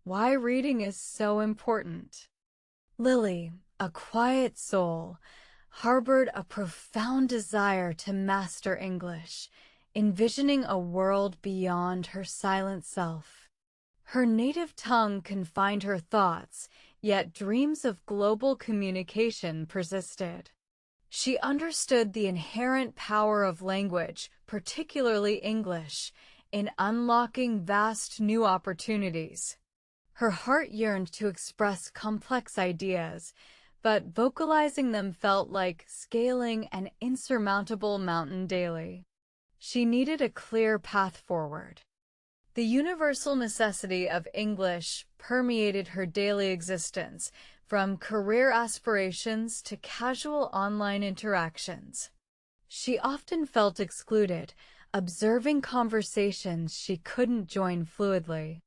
Why reading is so important. Lily, a quiet soul, harbored a profound desire to master English, envisioning a world beyond her silent self. Her native tongue confined her thoughts, yet dreams of global communication persisted. She understood the inherent power of language, particularly English, in unlocking vast new opportunities. Her heart yearned to express complex ideas, but vocalizing them felt like scaling an insurmountable mountain daily. She needed a clear path forward. The universal necessity of English permeated her daily existence, from career aspirations to casual online interactions. She often felt excluded, observing conversations she couldn't join fluidly.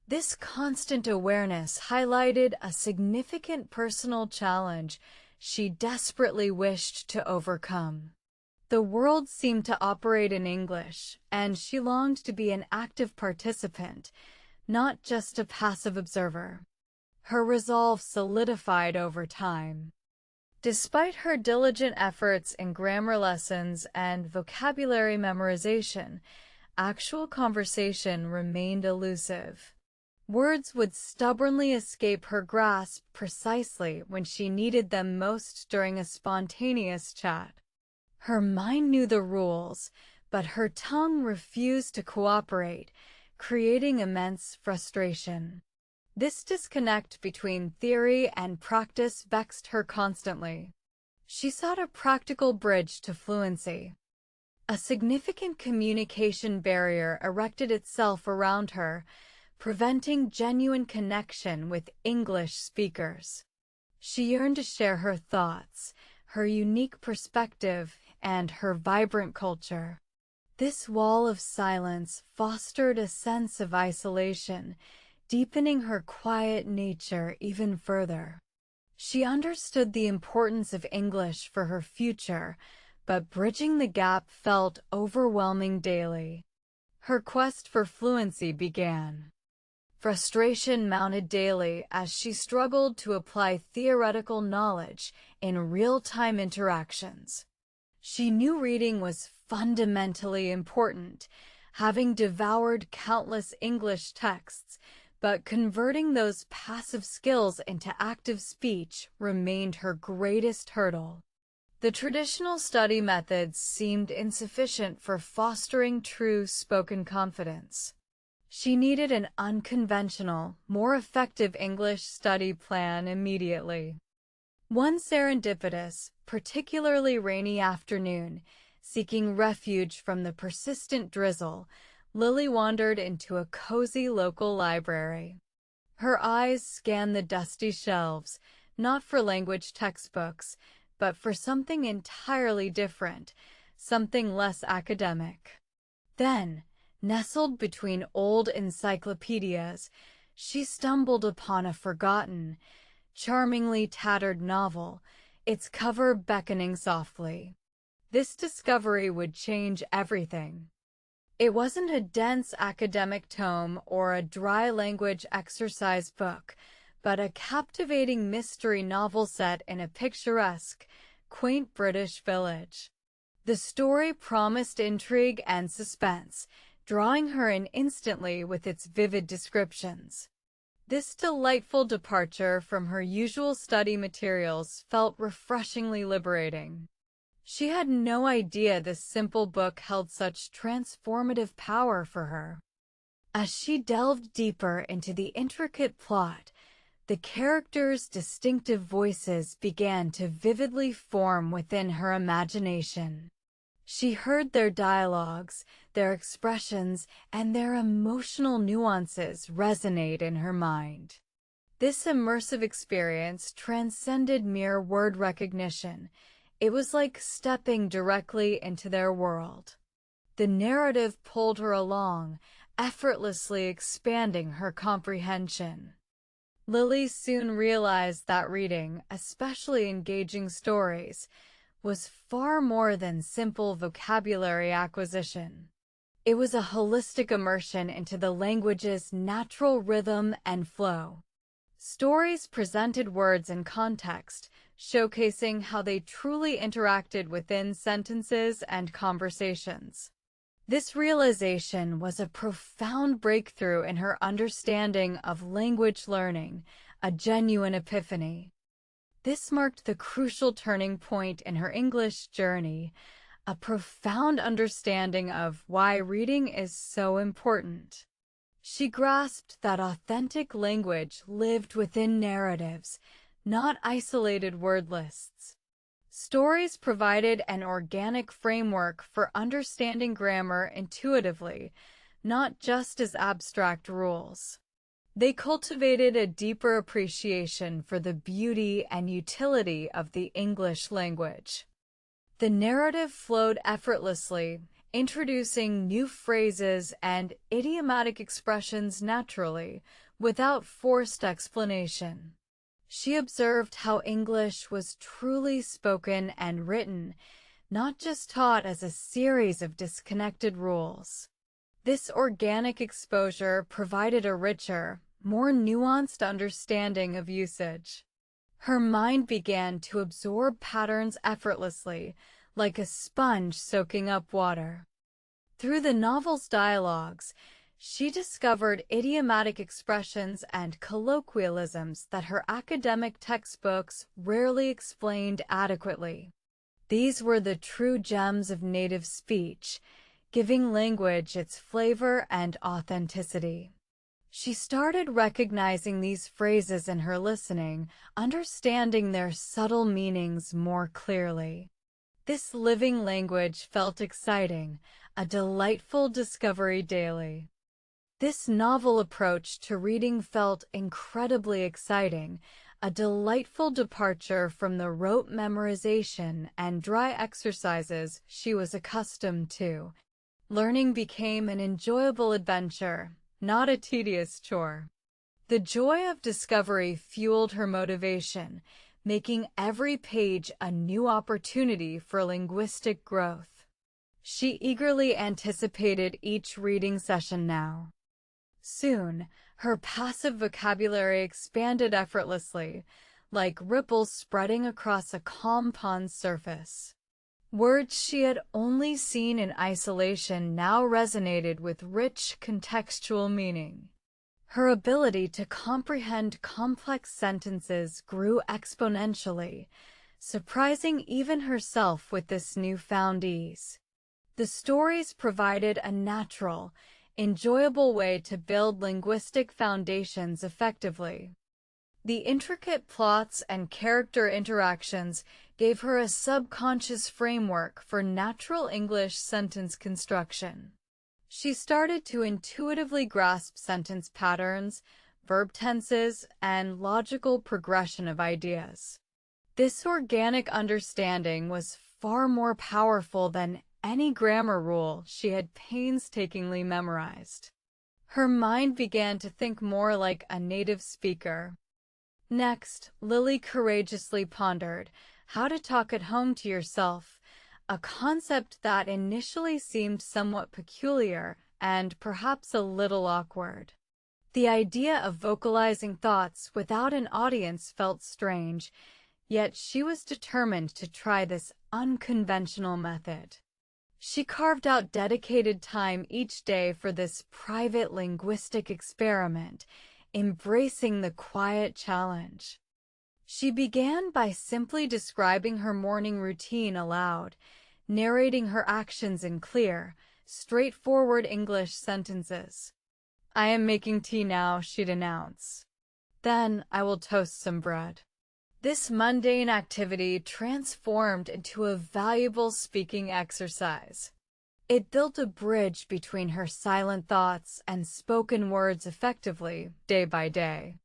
This constant awareness highlighted a significant personal challenge she desperately wished to overcome. The world seemed to operate in English, and she longed to be an active participant, not just a passive observer. Her resolve solidified over time. Despite her diligent efforts in grammar lessons and vocabulary memorization, actual conversation remained elusive. Words would stubbornly escape her grasp precisely when she needed them most during a spontaneous chat. Her mind knew the rules, but her tongue refused to cooperate, creating immense frustration. This disconnect between theory and practice vexed her constantly. She sought a practical bridge to fluency. A significant communication barrier erected itself around her, preventing genuine connection with English speakers. She yearned to share her thoughts, her unique perspective, and her vibrant culture. This wall of silence fostered a sense of isolation, deepening her quiet nature even further. She understood the importance of English for her future, but bridging the gap felt overwhelming daily. Her quest for fluency began. Frustration mounted daily as she struggled to apply theoretical knowledge in real-time interactions. She knew reading was fundamentally important, having devoured countless English texts, but converting those passive skills into active speech remained her greatest hurdle. The traditional study methods seemed insufficient for fostering true spoken confidence. She needed an unconventional, more effective English study plan immediately. One serendipitous, particularly rainy afternoon, seeking refuge from the persistent drizzle, Lily wandered into a cozy local library. Her eyes scanned the dusty shelves, not for language textbooks, but for something entirely different, something less academic. Then, nestled between old encyclopedias, she stumbled upon a forgotten, charmingly tattered novel, its cover beckoning softly. This discovery would change everything. It wasn't a dense academic tome or a dry language exercise book, but a captivating mystery novel set in a picturesque, quaint British village. The story promised intrigue and suspense, drawing her in instantly with its vivid descriptions. This delightful departure from her usual study materials felt refreshingly liberating. She had no idea this simple book held such transformative power for her. As she delved deeper into the intricate plot, the characters' distinctive voices began to vividly form within her imagination. She heard their dialogues, their expressions, and their emotional nuances resonate in her mind. This immersive experience transcended mere word recognition. It was like stepping directly into their world. The narrative pulled her along, effortlessly expanding her comprehension. Lily soon realized that reading, especially engaging stories, was far more than simple vocabulary acquisition. It was a holistic immersion into the language's natural rhythm and flow. Stories presented words in context, showcasing how they truly interacted within sentences and conversations. This realization was a profound breakthrough in her understanding of language learning, a genuine epiphany. This marked the crucial turning point in her English journey, a profound understanding of why reading is so important. She grasped that authentic language lived within narratives, not isolated word lists. Stories provided an organic framework for understanding grammar intuitively, not just as abstract rules. They cultivated a deeper appreciation for the beauty and utility of the English language. The narrative flowed effortlessly, introducing new phrases and idiomatic expressions naturally, without forced explanation. She observed how English was truly spoken and written, not just taught as a series of disconnected rules. This organic exposure provided a richer, more nuanced understanding of usage. Her mind began to absorb patterns effortlessly, like a sponge soaking up water. Through the novel's dialogues, she discovered idiomatic expressions and colloquialisms that her academic textbooks rarely explained adequately. These were the true gems of native speech, giving language its flavor and authenticity. She started recognizing these phrases in her listening, understanding their subtle meanings more clearly. This living language felt exciting, a delightful discovery daily. This novel approach to reading felt incredibly exciting, a delightful departure from the rote memorization and dry exercises she was accustomed to. Learning became an enjoyable adventure, not a tedious chore. The joy of discovery fueled her motivation, making every page a new opportunity for linguistic growth. She eagerly anticipated each reading session now. Soon, her passive vocabulary expanded effortlessly, like ripples spreading across a calm pond's surface. Words she had only seen in isolation now resonated with rich contextual meaning. Her ability to comprehend complex sentences grew exponentially, surprising even herself with this newfound ease. The stories provided a natural, enjoyable way to build linguistic foundations effectively. The intricate plots and character interactions gave her a subconscious framework for natural English sentence construction. She started to intuitively grasp sentence patterns, verb tenses, and logical progression of ideas. This organic understanding was far more powerful than any grammar rule she had painstakingly memorized. Her mind began to think more like a native speaker. Next, Lily courageously pondered how to talk at home to yourself, a concept that initially seemed somewhat peculiar and perhaps a little awkward. The idea of vocalizing thoughts without an audience felt strange, yet she was determined to try this unconventional method. She carved out dedicated time each day for this private linguistic experiment, embracing the quiet challenge. She began by simply describing her morning routine aloud, narrating her actions in clear, straightforward English sentences. "I am making tea now," she'd announce. "Then I will toast some bread." This mundane activity transformed into a valuable speaking exercise. It built a bridge between her silent thoughts and spoken words effectively, day by day.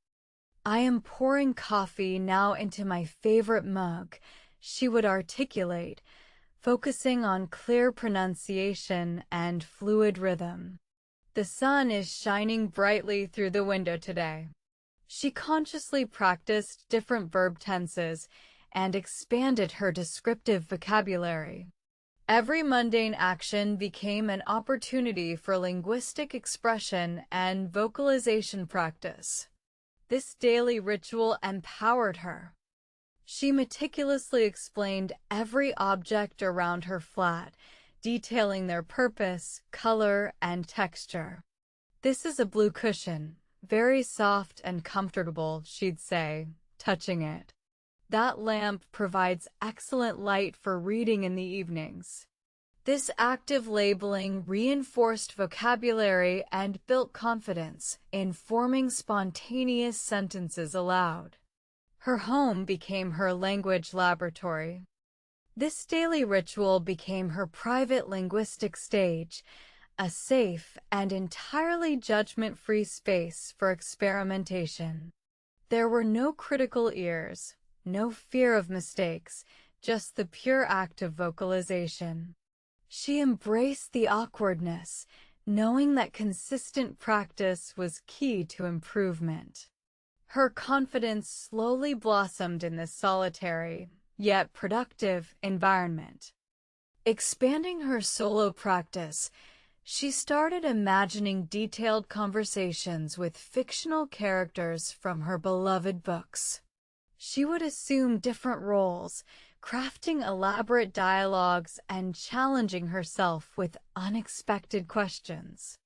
"I am pouring coffee now into my favorite mug," she would articulate, focusing on clear pronunciation and fluid rhythm. "The sun is shining brightly through the window today." She consciously practiced different verb tenses and expanded her descriptive vocabulary. Every mundane action became an opportunity for linguistic expression and vocalization practice. This daily ritual empowered her. She meticulously explained every object around her flat, detailing their purpose, color, and texture. "This is a blue cushion, very soft and comfortable," she'd say, touching it. "That lamp provides excellent light for reading in the evenings." This active labeling reinforced vocabulary and built confidence in forming spontaneous sentences aloud. Her home became her language laboratory. This daily ritual became her private linguistic stage, a safe and entirely judgment-free space for experimentation. There were no critical ears, no fear of mistakes, just the pure act of vocalization. She embraced the awkwardness, knowing that consistent practice was key to improvement. Her confidence slowly blossomed in this solitary, yet productive, environment. Expanding her solo practice, she started imagining detailed conversations with fictional characters from her beloved books. She would assume different roles, crafting elaborate dialogues and challenging herself with unexpected questions.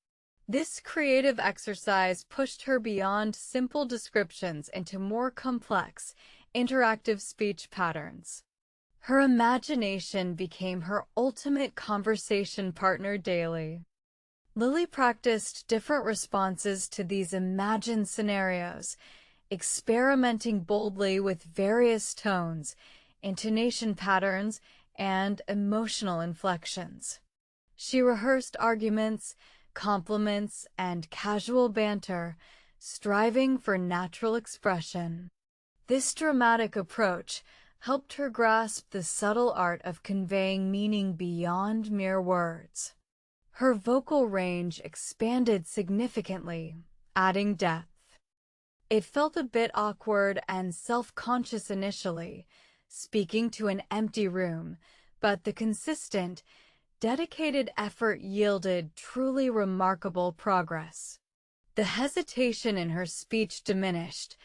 This creative exercise pushed her beyond simple descriptions into more complex, interactive speech patterns. Her imagination became her ultimate conversation partner daily. Lily practiced different responses to these imagined scenarios, experimenting boldly with various tones, intonation patterns, and emotional inflections. She rehearsed arguments, compliments, and casual banter, striving for natural expression. This dramatic approach helped her grasp the subtle art of conveying meaning beyond mere words. Her vocal range expanded significantly, adding depth. It felt a bit awkward and self-conscious initially, speaking to an empty room, but the consistent, dedicated effort yielded truly remarkable progress. The hesitation in her speech diminished,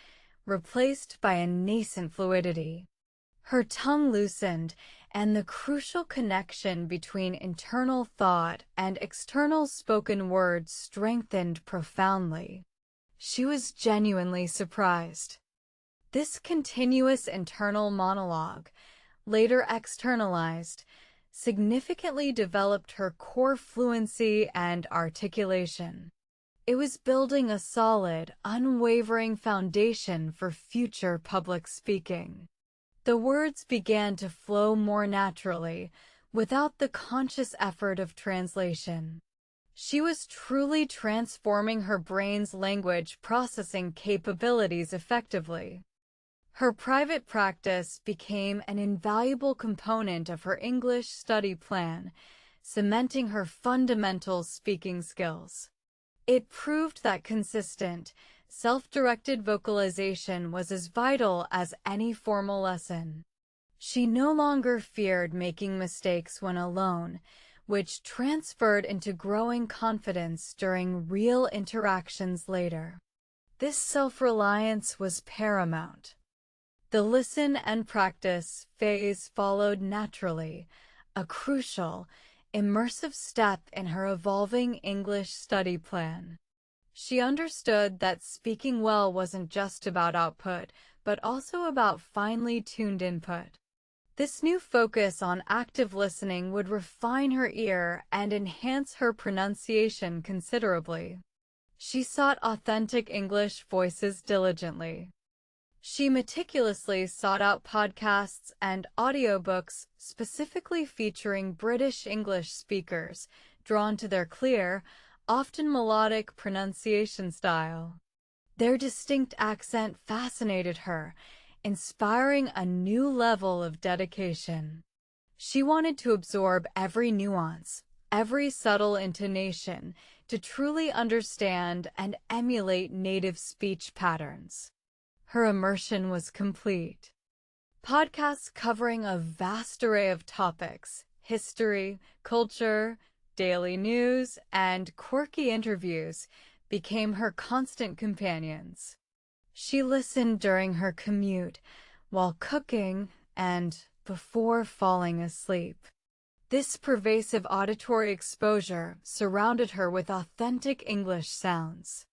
replaced by a nascent fluidity. Her tongue loosened, and the crucial connection between internal thought and external spoken words strengthened profoundly. She was genuinely surprised. This continuous internal monologue, later externalized, significantly developed her core fluency and articulation. It was building a solid, unwavering foundation for future public speaking. The words began to flow more naturally, without the conscious effort of translation. She was truly transforming her brain's language processing capabilities effectively. Her private practice became an invaluable component of her English study plan, cementing her fundamental speaking skills. It proved that consistent, self-directed vocalization was as vital as any formal lesson. She no longer feared making mistakes when alone, which transferred into growing confidence during real interactions later. This self-reliance was paramount. The listen and practice phase followed naturally, a crucial, immersive step in her evolving English study plan. She understood that speaking well wasn't just about output, but also about finely tuned input. This new focus on active listening would refine her ear and enhance her pronunciation considerably. She sought authentic English voices diligently. She meticulously sought out podcasts and audiobooks specifically featuring British English speakers, drawn to their clear, often melodic pronunciation style. Their distinct accent fascinated her, inspiring a new level of dedication. She wanted to absorb every nuance, every subtle intonation, to truly understand and emulate native speech patterns. Her immersion was complete. Podcasts covering a vast array of topics, history, culture, daily news, and quirky interviews became her constant companions. She listened during her commute, while cooking, and before falling asleep. This pervasive auditory exposure surrounded her with authentic English sounds.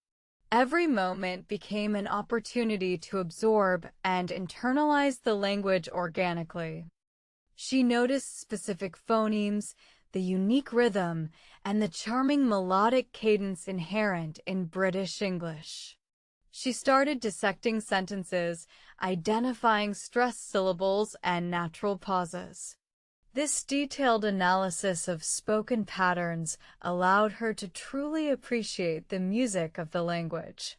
Every moment became an opportunity to absorb and internalize the language organically. She noticed specific phonemes, the unique rhythm, and the charming melodic cadence inherent in British English. She started dissecting sentences, identifying stressed syllables and natural pauses. This detailed analysis of spoken patterns allowed her to truly appreciate the music of the language.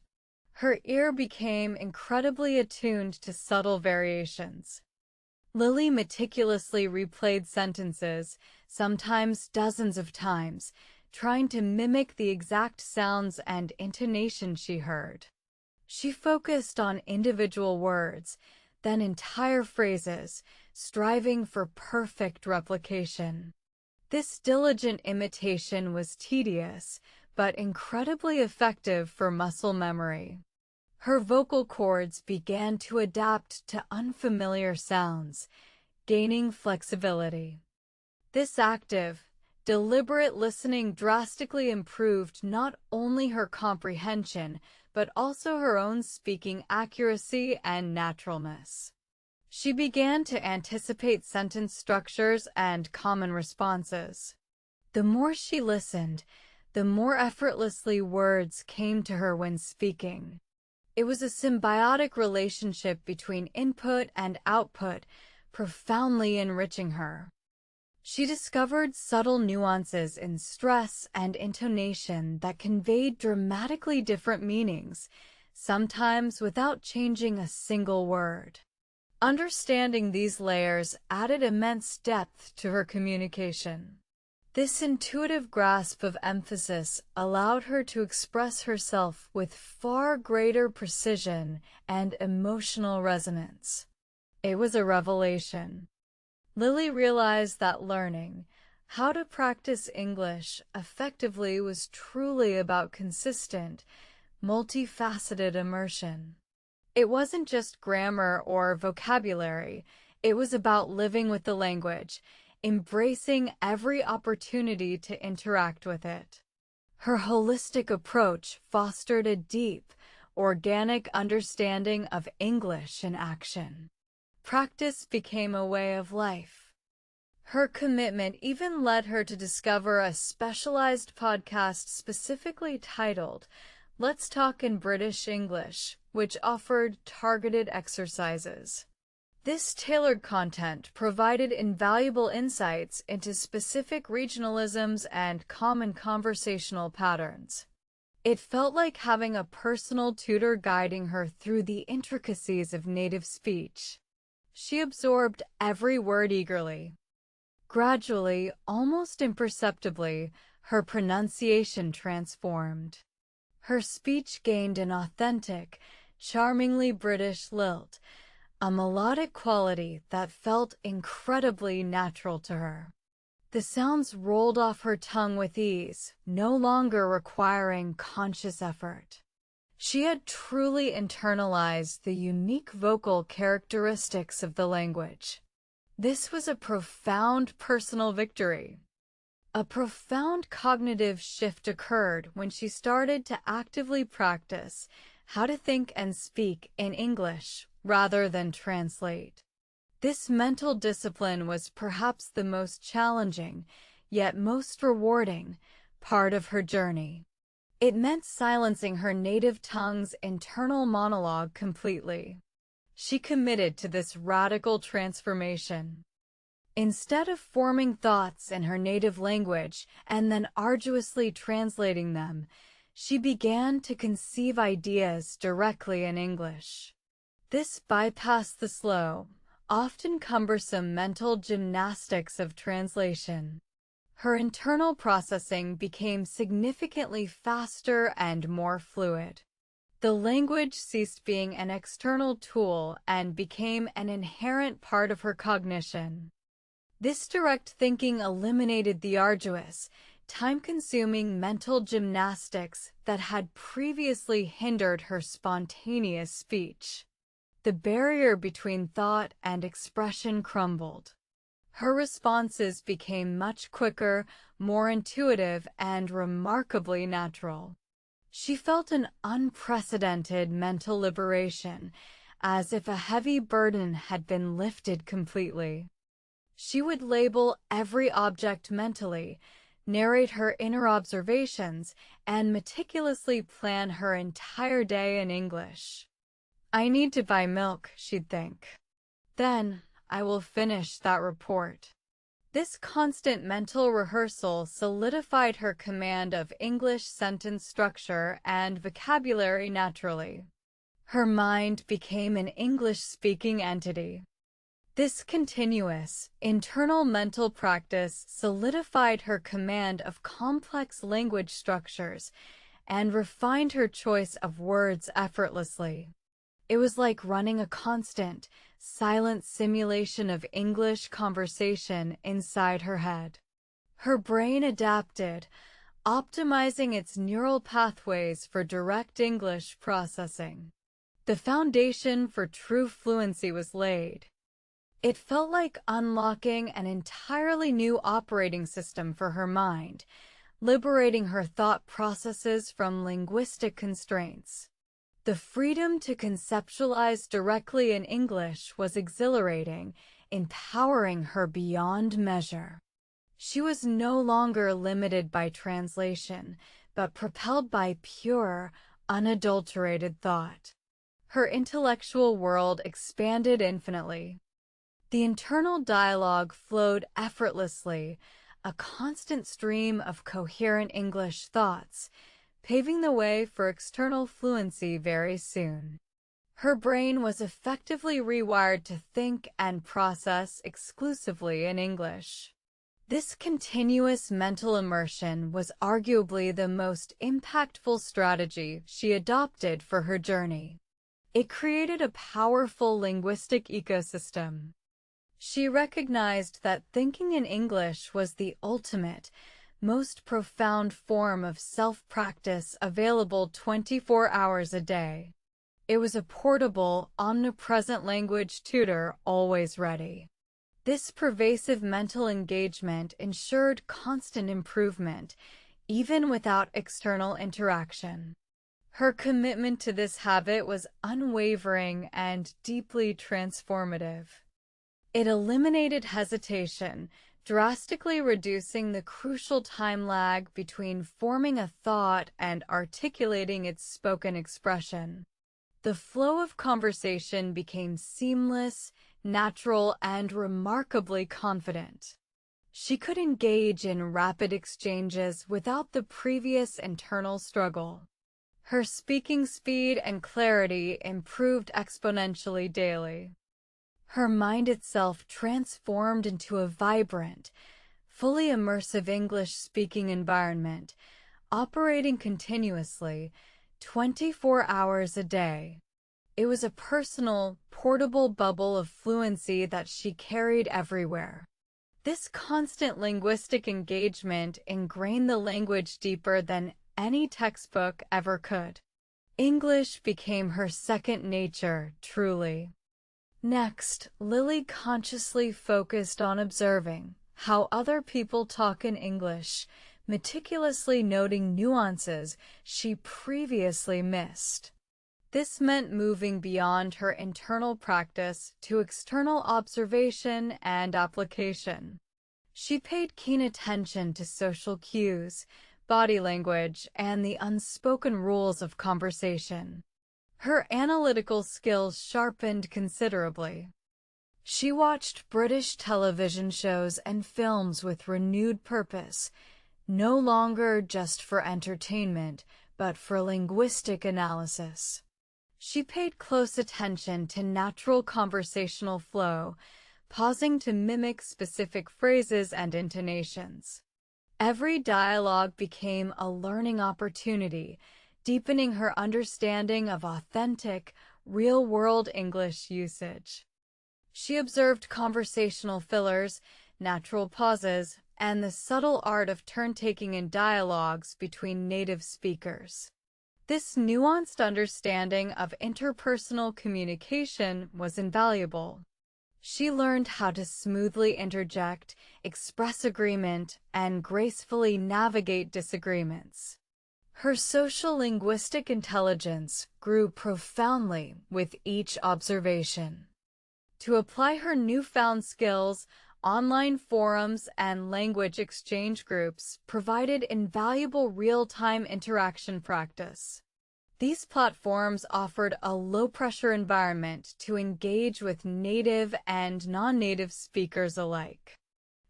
Her ear became incredibly attuned to subtle variations. Lily meticulously replayed sentences, sometimes dozens of times, trying to mimic the exact sounds and intonation she heard. She focused on individual words, then entire phrases, striving for perfect replication. This diligent imitation was tedious, but incredibly effective for muscle memory. Her vocal cords began to adapt to unfamiliar sounds, gaining flexibility. This active, deliberate listening drastically improved not only her comprehension, but also her own speaking accuracy and naturalness. She began to anticipate sentence structures and common responses. The more she listened, the more effortlessly words came to her when speaking. It was a symbiotic relationship between input and output, profoundly enriching her. She discovered subtle nuances in stress and intonation that conveyed dramatically different meanings, sometimes without changing a single word. Understanding these layers added immense depth to her communication. This intuitive grasp of emphasis allowed her to express herself with far greater precision and emotional resonance. It was a revelation. Lily realized that learning how to practice English effectively was truly about consistent, multifaceted immersion. It wasn't just grammar or vocabulary, it was about living with the language, embracing every opportunity to interact with it. Her holistic approach fostered a deep, organic understanding of English in action. Practice became a way of life. Her commitment even led her to discover a specialized podcast specifically titled Let's Talk in British English, which offered targeted exercises. This tailored content provided invaluable insights into specific regionalisms and common conversational patterns. It felt like having a personal tutor guiding her through the intricacies of native speech. She absorbed every word eagerly. Gradually, almost imperceptibly, her pronunciation transformed. Her speech gained an authentic, charmingly British lilt, a melodic quality that felt incredibly natural to her. The sounds rolled off her tongue with ease, no longer requiring conscious effort. She had truly internalized the unique vocal characteristics of the language. This was a profound personal victory. A profound cognitive shift occurred when she started to actively practice how to think and speak in English rather than translate. This mental discipline was perhaps the most challenging, yet most rewarding, part of her journey. It meant silencing her native tongue's internal monologue completely. She committed to this radical transformation. Instead of forming thoughts in her native language and then arduously translating them, she began to conceive ideas directly in English. This bypassed the slow, often cumbersome mental gymnastics of translation. Her internal processing became significantly faster and more fluid. The language ceased being an external tool and became an inherent part of her cognition. This direct thinking eliminated the arduous, time-consuming mental gymnastics that had previously hindered her spontaneous speech. The barrier between thought and expression crumbled. Her responses became much quicker, more intuitive, and remarkably natural. She felt an unprecedented mental liberation, as if a heavy burden had been lifted completely. She would label every object mentally, narrate her inner observations, and meticulously plan her entire day in English. "I need to buy milk," she'd think. "Then I will finish that report." This constant mental rehearsal solidified her command of English sentence structure and vocabulary naturally. Her mind became an English-speaking entity. This continuous, internal mental practice solidified her command of complex language structures and refined her choice of words effortlessly. It was like running a constant, silent simulation of English conversation inside her head. Her brain adapted, optimizing its neural pathways for direct English processing. The foundation for true fluency was laid. It felt like unlocking an entirely new operating system for her mind, liberating her thought processes from linguistic constraints. The freedom to conceptualize directly in English was exhilarating, empowering her beyond measure. She was no longer limited by translation, but propelled by pure, unadulterated thought. Her intellectual world expanded infinitely. The internal dialogue flowed effortlessly, a constant stream of coherent English thoughts, paving the way for external fluency very soon. Her brain was effectively rewired to think and process exclusively in English. This continuous mental immersion was arguably the most impactful strategy she adopted for her journey. It created a powerful linguistic ecosystem. She recognized that thinking in English was the ultimate, most profound form of self-practice available 24 hours a day. It was a portable, omnipresent language tutor always ready. This pervasive mental engagement ensured constant improvement, even without external interaction. Her commitment to this habit was unwavering and deeply transformative. It eliminated hesitation, drastically reducing the crucial time lag between forming a thought and articulating its spoken expression. The flow of conversation became seamless, natural, and remarkably confident. She could engage in rapid exchanges without the previous internal struggle. Her speaking speed and clarity improved exponentially daily. Her mind itself transformed into a vibrant, fully immersive English-speaking environment, operating continuously, 24 hours a day. It was a personal, portable bubble of fluency that she carried everywhere. This constant linguistic engagement ingrained the language deeper than any textbook ever could. English became her second nature, truly. Next, Lily consciously focused on observing how other people talk in English, meticulously noting nuances she previously missed. This meant moving beyond her internal practice to external observation and application. She paid keen attention to social cues, body language, and the unspoken rules of conversation. Her analytical skills sharpened considerably. She watched British television shows and films with renewed purpose, no longer just for entertainment, but for linguistic analysis. She paid close attention to natural conversational flow, pausing to mimic specific phrases and intonations. Every dialogue became a learning opportunity, deepening her understanding of authentic, real-world English usage. She observed conversational fillers, natural pauses, and the subtle art of turn-taking in dialogues between native speakers. This nuanced understanding of interpersonal communication was invaluable. She learned how to smoothly interject, express agreement, and gracefully navigate disagreements. Her social linguistic intelligence grew profoundly with each observation. To apply her newfound skills, online forums and language exchange groups provided invaluable real-time interaction practice. These platforms offered a low-pressure environment to engage with native and non-native speakers alike.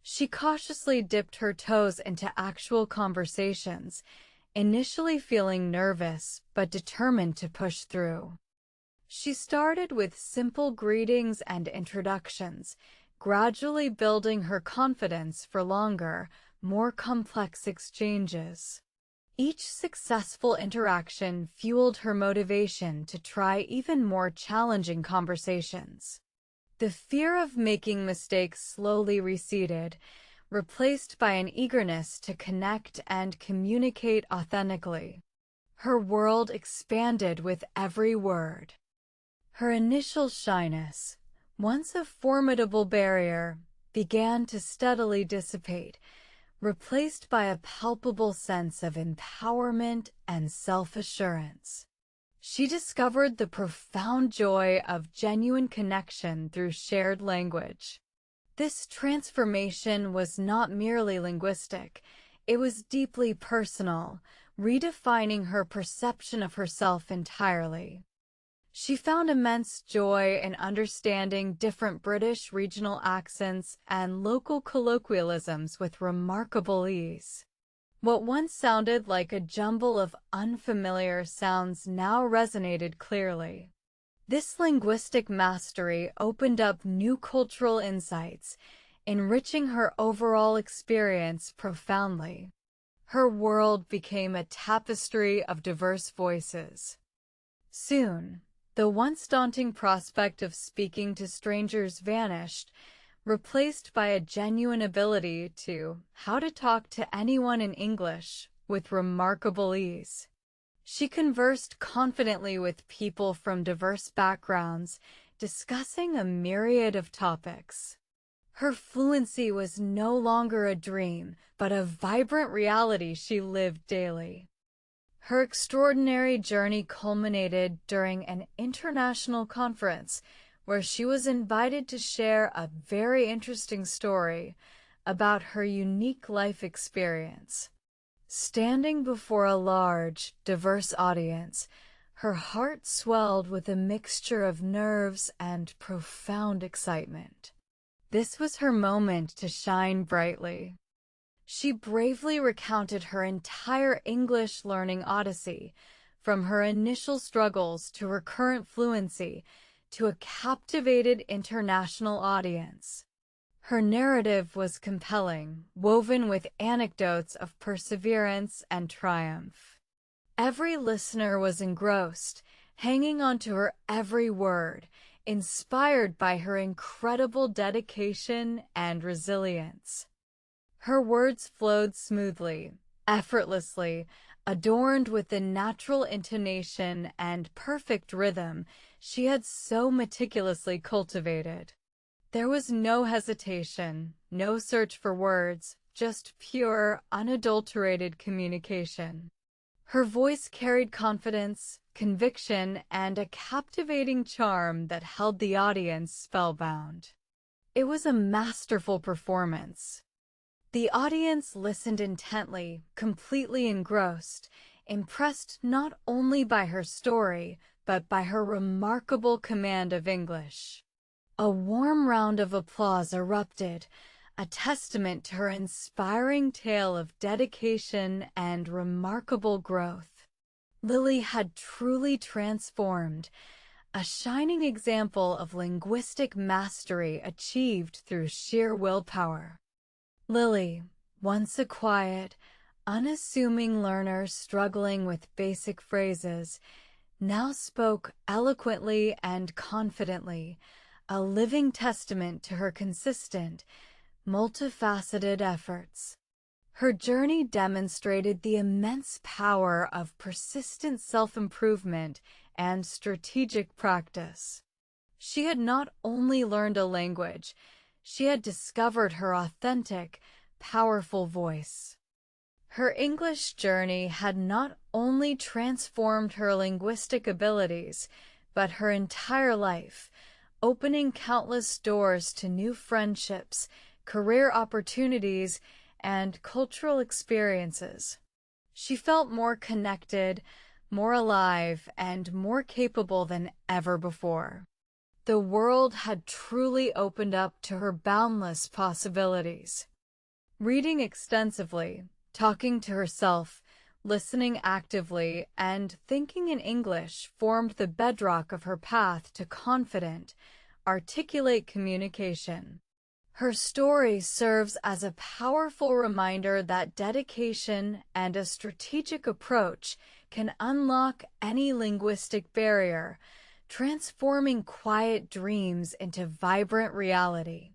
She cautiously dipped her toes into actual conversations, initially feeling nervous but determined to push through. She started with simple greetings and introductions, gradually building her confidence for longer, more complex exchanges. Each successful interaction fueled her motivation to try even more challenging conversations. The fear of making mistakes slowly receded, replaced by an eagerness to connect and communicate authentically. Her world expanded with every word. Her initial shyness, once a formidable barrier, began to steadily dissipate, replaced by a palpable sense of empowerment and self-assurance. She discovered the profound joy of genuine connection through shared language. This transformation was not merely linguistic, it was deeply personal, redefining her perception of herself entirely. She found immense joy in understanding different British regional accents and local colloquialisms with remarkable ease. What once sounded like a jumble of unfamiliar sounds now resonated clearly. This linguistic mastery opened up new cultural insights, enriching her overall experience profoundly. Her world became a tapestry of diverse voices. Soon, the once daunting prospect of speaking to strangers vanished, replaced by a genuine ability to how to talk to anyone in English with remarkable ease. She conversed confidently with people from diverse backgrounds, discussing a myriad of topics. Her fluency was no longer a dream, but a vibrant reality she lived daily. Her extraordinary journey culminated during an international conference where she was invited to share a very interesting story about her unique life experience. Standing before a large, diverse audience, her heart swelled with a mixture of nerves and profound excitement. This was her moment to shine brightly. She bravely recounted her entire English learning odyssey, from her initial struggles to her current fluency, to a captivated international audience. Her narrative was compelling, woven with anecdotes of perseverance and triumph. Every listener was engrossed, hanging on to her every word, inspired by her incredible dedication and resilience. Her words flowed smoothly, effortlessly, adorned with the natural intonation and perfect rhythm she had so meticulously cultivated. There was no hesitation, no search for words, just pure, unadulterated communication. Her voice carried confidence, conviction, and a captivating charm that held the audience spellbound. It was a masterful performance. The audience listened intently, completely engrossed, impressed not only by her story, but by her remarkable command of English. A warm round of applause erupted, a testament to her inspiring tale of dedication and remarkable growth. Lily had truly transformed, a shining example of linguistic mastery achieved through sheer willpower. Lily, once a quiet, unassuming learner struggling with basic phrases, now spoke eloquently and confidently, a living testament to her consistent, multifaceted efforts. Her journey demonstrated the immense power of persistent self-improvement and strategic practice. She had not only learned a language, she had discovered her authentic, powerful voice. Her English journey had not only transformed her linguistic abilities, but her entire life, opening countless doors to new friendships, career opportunities, and cultural experiences. She felt more connected, more alive, and more capable than ever before. The world had truly opened up to her boundless possibilities. Reading extensively, talking to herself, listening actively, and thinking in English formed the bedrock of her path to confident, articulate communication. Her story serves as a powerful reminder that dedication and a strategic approach can unlock any linguistic barrier, transforming quiet dreams into vibrant reality.